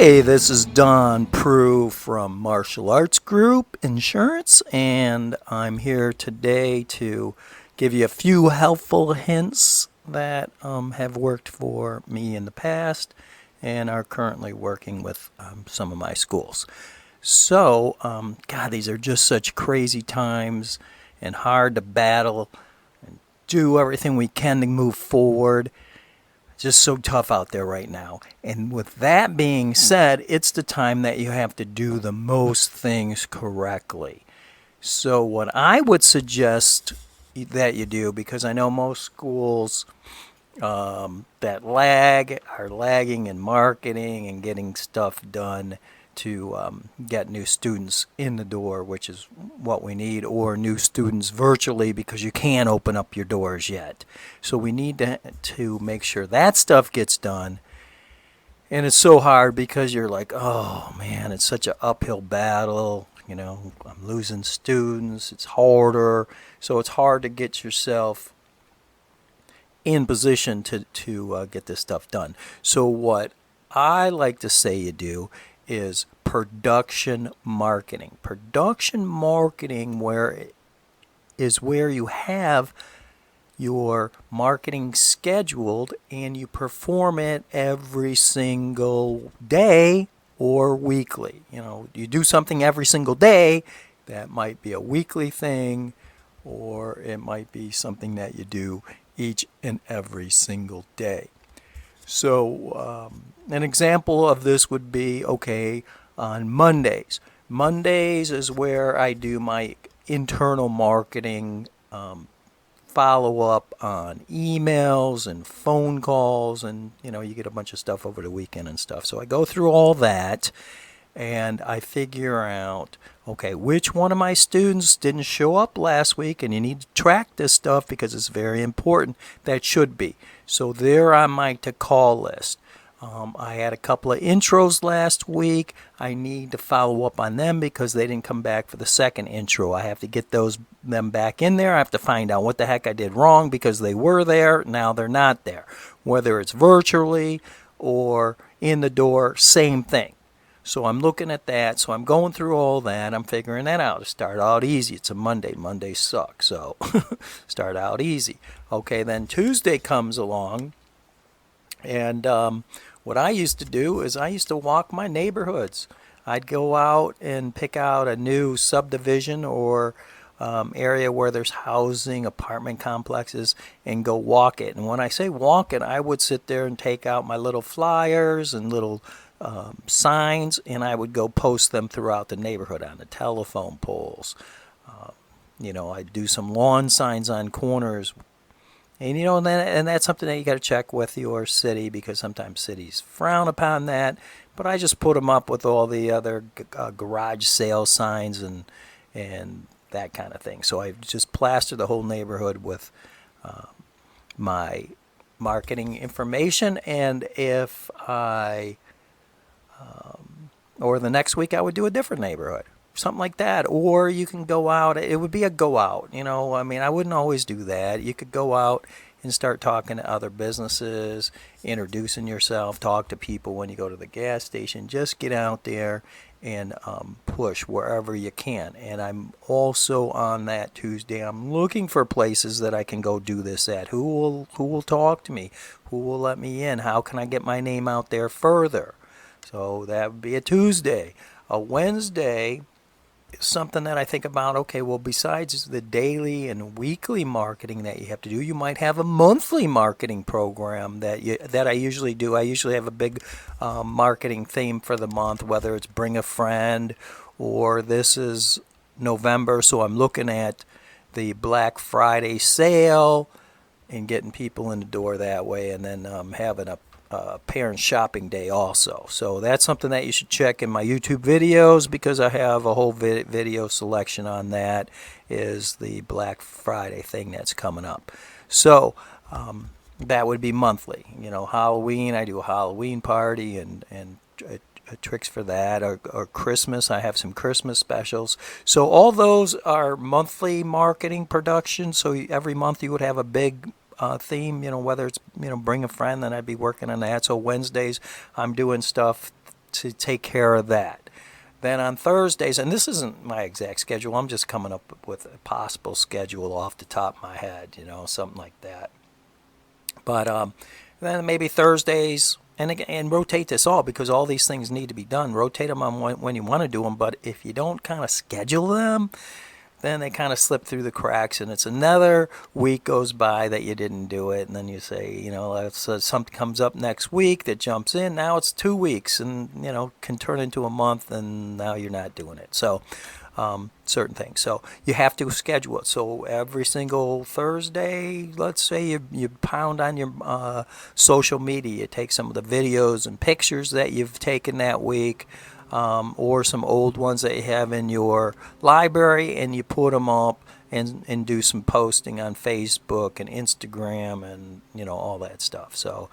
Hey, this is Don Prue from Martial Arts Group Insurance, and I'm here today to give you a few helpful hints that have worked for me in the past and are currently working with some of my schools. So, God, these are just such crazy times and hard to battle and do everything we can to move forward. Just so tough out there right now. And with that being said, it's the time that you have to do the most things correctly. So what I would suggest that you do, because I know most schools that are lagging in marketing and getting stuff done to get new students in the door, which is what we need, or new students virtually because you can't open up your doors yet. So we need to make sure that stuff gets done. And it's so hard because you're like, oh man, it's such an uphill battle. You know, I'm losing students. It's harder. So it's hard to get yourself in position to get this stuff done. So what I like to say you do is production marketing. Production marketing is where you have your marketing scheduled and you perform it every single day or weekly. You know, you do something every single day. That might be a weekly thing, or it might be something that you do each and every single day. So an example of this would be, okay, on Mondays. Mondays is where I do my internal marketing follow up on emails and phone calls, and you get a bunch of stuff over the weekend and stuff. So I go through all that and I figure out, okay, which one of my students didn't show up last week, and you need to track this stuff because it's very important. That should be. So they're on my to-call list. I had a couple of intros last week. I need to follow up on them because they didn't come back for the second intro. I have to get them back in there. I have to find out what the heck I did wrong because they were there. Now they're not there. Whether it's virtually or in the door, same thing. So I'm looking at that. So I'm going through all that. I'm figuring that out. To start out easy. It's a Monday. Mondays suck. So start out easy. Okay, then Tuesday comes along. And what I used to do is I used to walk my neighborhoods. I'd go out and pick out a new subdivision or area where there's housing, apartment complexes, and go walk it. And when I say walk it, I would sit there and take out my little flyers and little signs, and I would go post them throughout the neighborhood on the telephone poles. I'd do some lawn signs on corners. And and that's something that you got to check with your city, because sometimes cities frown upon that. But I just put them up with all the other garage sale signs and that kind of thing. So I just plaster the whole neighborhood with my marketing information. And if or the next week I would do a different neighborhood. Something like that. Or you can go out. It would be a go out. I wouldn't always do that. You could go out and start talking to other businesses, introducing yourself, talk to people when you go to the gas station. Just get out there and push wherever you can. And I'm also on that Tuesday, I'm looking for places that I can go do this at. Who will talk to me? Who will let me in? How can I get my name out there further? So that would be a Tuesday. A Wednesday, something that I think about, okay, well, besides the daily and weekly marketing that you have to do, you might have a monthly marketing program that I usually do. I usually have a big marketing theme for the month, whether it's bring a friend, or this is November, so I'm looking at the Black Friday sale and getting people in the door that way, and then having a parent shopping day also. So that's something that you should check in my YouTube videos, because I have a whole video selection on that, is the Black Friday thing that's coming up. So that would be monthly. Halloween, I do a Halloween party and tricks for that, or Christmas, I have some Christmas specials. So all those are monthly marketing productions. So every month you would have a big theme, whether it's, bring a friend, then I'd be working on that. So Wednesdays, I'm doing stuff to take care of that. Then on Thursdays, and this isn't my exact schedule, I'm just coming up with a possible schedule off the top of my head, something like that. But then maybe Thursdays, and rotate this all, because all these things need to be done. Rotate them on when you want to do them, but if you don't kind of schedule them, then they kind of slip through the cracks, and it's another week goes by that you didn't do it, and then you say, something comes up next week that jumps in. Now it's 2 weeks, and can turn into a month, and now you're not doing it. So certain things. So you have to schedule it. So every single Thursday, let's say you pound on your social media. You take some of the videos and pictures that you've taken that week, or some old ones that you have in your library, and you put them up and do some posting on Facebook and Instagram and all that stuff. So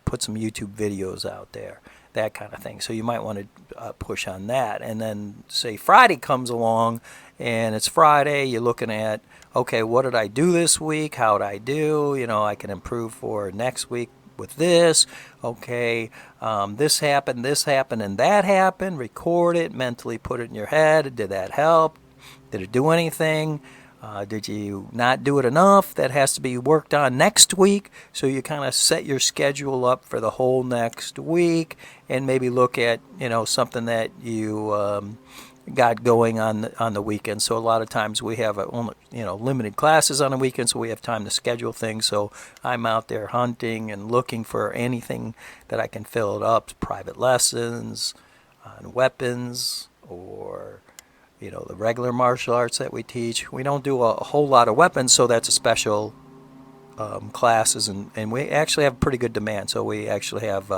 put some YouTube videos out there, that kind of thing. So you might want to push on that. And then say Friday comes along, and it's Friday, you're looking at, okay, what did I do this week? How did I do? I can improve for next week with this. Okay, this happened, and that happened. Record it, mentally put it in your head. Did that help? Did it do anything? Did you not do it enough? That has to be worked on next week. So you kind of set your schedule up for the whole next week, and maybe look at something that you got going on the weekend. So a lot of times we have only limited classes on the weekend, so we have time to schedule things. So I'm out there hunting and looking for anything that I can fill it up. Private lessons on weapons, or the regular martial arts that we teach. We don't do a whole lot of weapons, so that's a special classes, and we actually have pretty good demand. So we actually have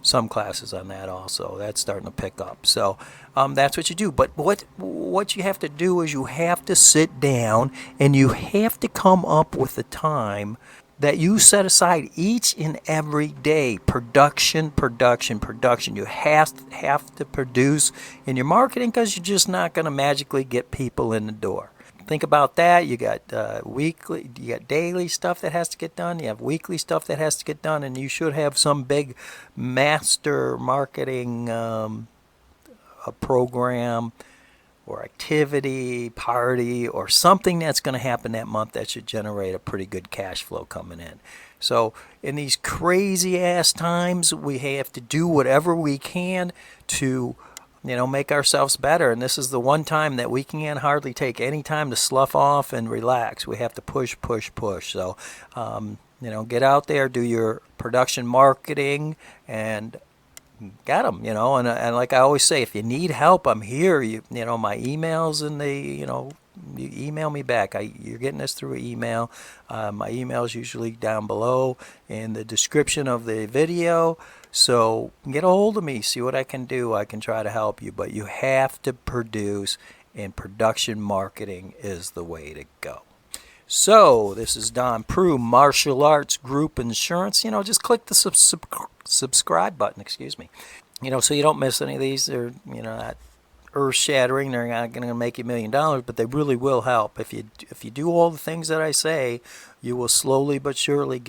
some classes on that also. That's starting to pick up. So that's what you do. But what you have to do is you have to sit down, and you have to come up with a time that you set aside each and every day. Production. You have to produce in your marketing, because you're just not going to magically get people in the door. Think about that. You got weekly, you got daily stuff that has to get done. You have weekly stuff that has to get done, and you should have some big master marketing a program or activity, party, or something that's going to happen that month that should generate a pretty good cash flow coming in. So in these crazy ass times, we have to do whatever we can to make ourselves better. And this is the one time that we can't hardly take any time to slough off and relax. We have to push. So get out there, do your production marketing, and get them, and like I always say, if you need help, I'm here. My emails, and you email me back. You're getting this through email. My email is usually down below in the description of the video. So get a hold of me, see what I can do. I can try to help you, but you have to produce, and production marketing is the way to go. So this is donprue, Martial Arts Group Insurance. Just click the subscribe button, so you don't miss any of these. They're not earth-shattering. They're not going to make you $1 million, but they really will help. If you do all the things that I say, you will slowly but surely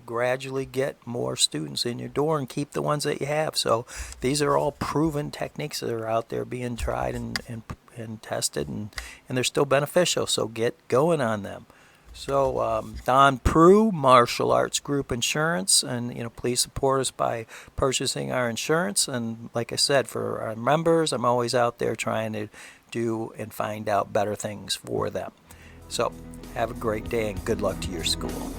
gradually get more students in your door, and keep the ones that you have. So these are all proven techniques that are out there being tried and tested, and they're still beneficial. So get going on them. So donprue, Martial Arts Group Insurance, and please support us by purchasing our insurance. And like I said, for our members, I'm always out there trying to do and find out better things for them. So have a great day, and good luck to your school.